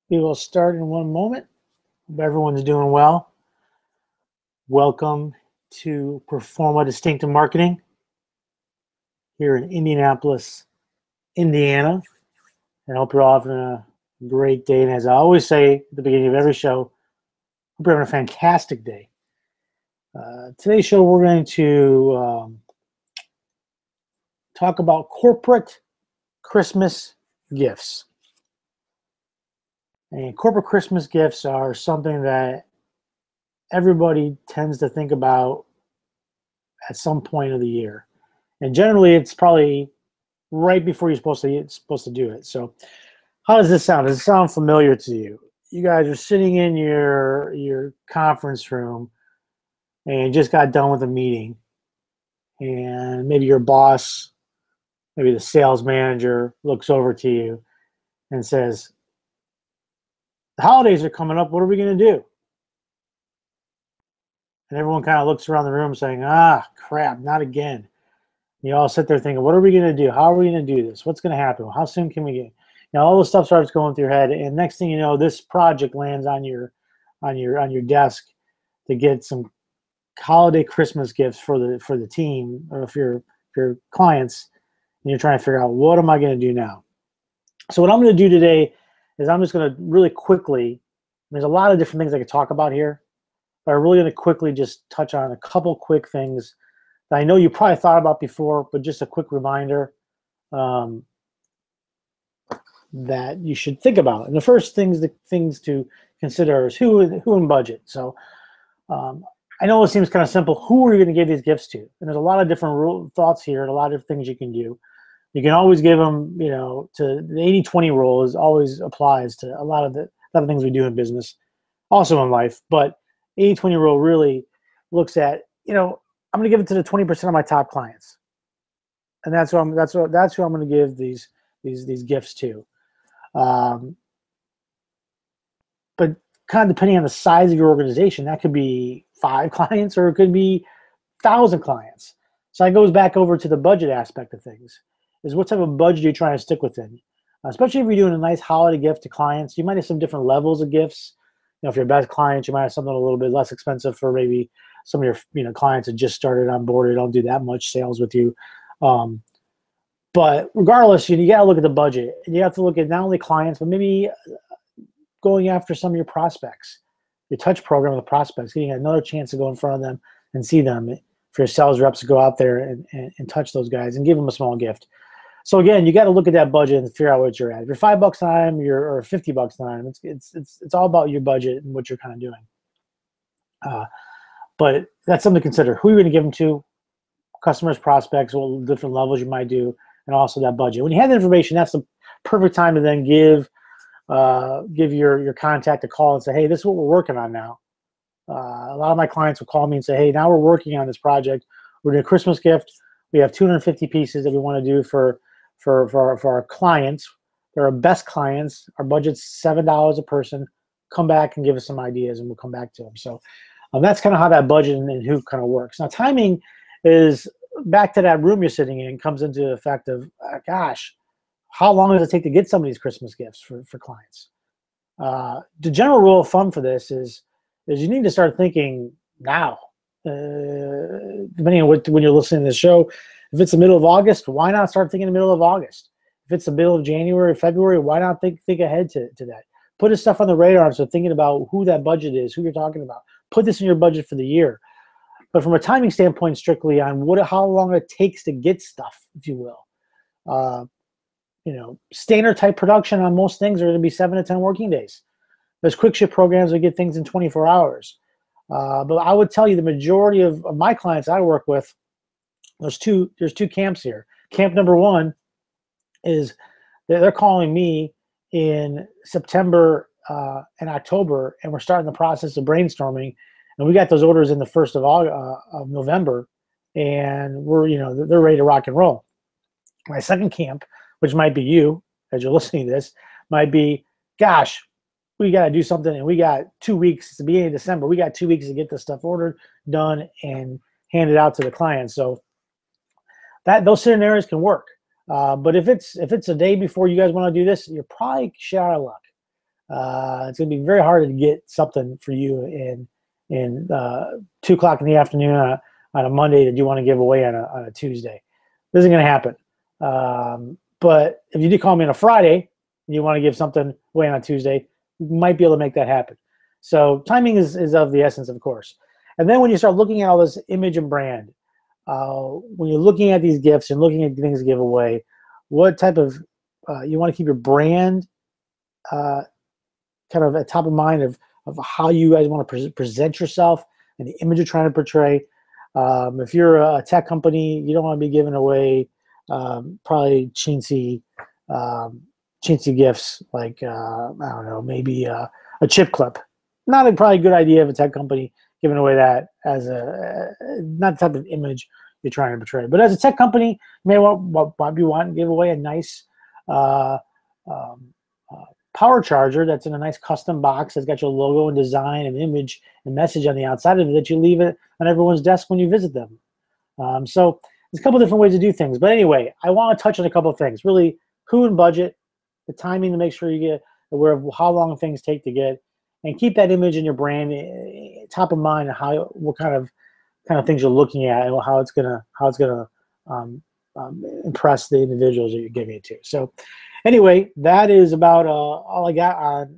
We will start in one moment. Hope everyone's doing well. Welcome to Performa Distinctive Marketing here in Indianapolis, Indiana. And I hope you're all having a great day. And as I always say at the beginning of every show, hope you're having a fantastic day. Today's show, we're going to talk about corporate Christmas gifts. And corporate Christmas gifts are something that everybody tends to think about at some point of the year. And generally, it's probably right before you're supposed to do it. So how does this sound? Does it sound familiar to you? You guys are sitting in your conference room and just got done with a meeting. And maybe your boss, maybe the sales manager looks over to you and says, "The holidays are coming up. What are we going to do?" And everyone kind of looks around the room saying, crap, not again. You all sit there thinking, what are we going to do? How are we going to do this? What's going to happen? How soon can we get? All this stuff starts going through your head, and next thing you know, this project lands on your desk to get some holiday Christmas gifts for the team or for your clients, and you're trying to figure out, what am I going to do now? So what I'm going to do today is I'm just going to really quickly, there's a lot of different things I could talk about here, but I'm really going to quickly just touch on a couple quick things that I know you probably thought about before, but just a quick reminder that you should think about. And the first things to consider is who and budget. So I know it seems kind of simple. Who are you going to give these gifts to? And there's a lot of different thoughts here and a lot of things you can do. You can always give them, to the 80-20 rule always applies to a lot of things we do in business, also in life. But 80-20 rule really looks at, I'm going to give it to the 20% of my top clients, and that's who I'm going to give these gifts to. But kind of depending on the size of your organization, that could be 5 clients or it could be 1,000 clients. So that goes back over to the budget aspect of things. Is what type of budget you're trying to stick within. Especially if you're doing a nice holiday gift to clients, you might have some different levels of gifts. If you're best clients, you might have something a little bit less expensive for maybe some of your clients that just started on board or don't do that much sales with you. But regardless, you got to look at the budget, and you have to look at not only clients, but maybe going after some of your prospects, your touch program with the prospects, getting another chance to go in front of them and see them, for your sales reps to go out there and touch those guys and give them a small gift. So again, you got to look at that budget and figure out what you're at. If you're $5 a time, or $50 a time, it's all about your budget and what you're kind of doing. But that's something to consider. Who you're going to give them to, customers, prospects, what different levels you might do, and also that budget. When you have the information, that's the perfect time to then give your contact a call and say, hey, this is what we're working on now. A lot of my clients will call me and say, hey, now we're working on this project. We're doing a Christmas gift. We have 250 pieces that we want to do for our clients. They're our best clients. Our budget's $7 a person. Come back and give us some ideas, and we'll come back to them. So that's kind of how that budget and who kind of works. Now, timing is back to that room you're sitting in, comes into the effect of, gosh, how long does it take to get some of these Christmas gifts for clients? The general rule of thumb for this is you need to start thinking now. Depending on when you're listening to the show, if it's the middle of August, why not start thinking the middle of August? If it's the middle of January, February, why not think ahead to that? Put this stuff on the radar, so thinking about who that budget is, who you're talking about. Put this in your budget for the year. But from a timing standpoint, strictly on how long it takes to get stuff, if you will. Standard type production on most things are going to be 7 to 10 working days. There's quick ship programs that get things in 24 hours. But I would tell you the majority of my clients I work with, there's two camps here. Camp number one is they're calling me in September and October, and we're starting the process of brainstorming, and we got those orders in the 1st of November, and they're ready to rock and roll. My second camp, which might be you as you're listening to this, might be, gosh, we got to do something, and we got 2 weeks. It's the beginning of December. We got 2 weeks to get this stuff ordered, done, and handed out to the client. So those scenarios can work. But if it's a day before you guys want to do this, you're probably shit out of luck. It's going to be very hard to get something for you in 2 o'clock in the afternoon on a Monday that you want to give away on a Tuesday. This isn't going to happen. But if you do call me on a Friday and you want to give something away on a Tuesday, you might be able to make that happen. So timing is of the essence, of course. And then when you start looking at all this image and brand, when you're looking at these gifts and looking at things to give away, what type of you want to keep your brand kind of at top of mind of how you guys want to present yourself and the image you're trying to portray. If you're a tech company, you don't want to be giving away probably chintzy gifts like I don't know, maybe a chip clip. Not a probably good idea of a tech company giving away that as not the type of image you're trying to portray. But as a tech company, you may want to give away a nice power charger that's in a nice custom box that's got your logo and design and image and message on the outside of it that you leave it on everyone's desk when you visit them. So there's a couple different ways to do things. But anyway, I want to touch on a couple of things. Really, who and budget, the timing to make sure you get aware of how long things take to get, and keep that image in your brand top of mind and what kind of things you're looking at and how it's gonna impress the individuals that you're giving it to. So anyway, that is about all I got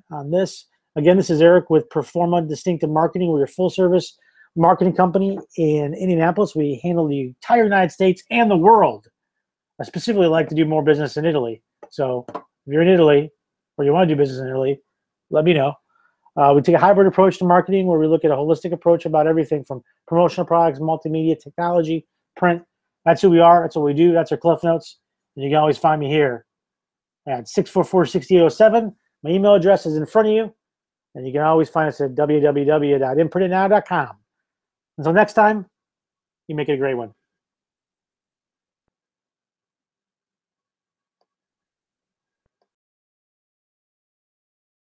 on this. Again, this is Eric with Performa Distinctive Marketing. We're a full-service marketing company in Indianapolis. We handle the entire United States and the world. I specifically like to do more business in Italy. So if you're in Italy or you want to do business in Italy, let me know. We take a hybrid approach to marketing where we look at a holistic approach about everything from promotional products, multimedia, technology, print. That's who we are. That's what we do. That's our Cliff Notes. And you can always find me here at 644-6807. My email address is in front of you. And you can always find us at www.imprintitnow.com. Until next time, you make it a great one.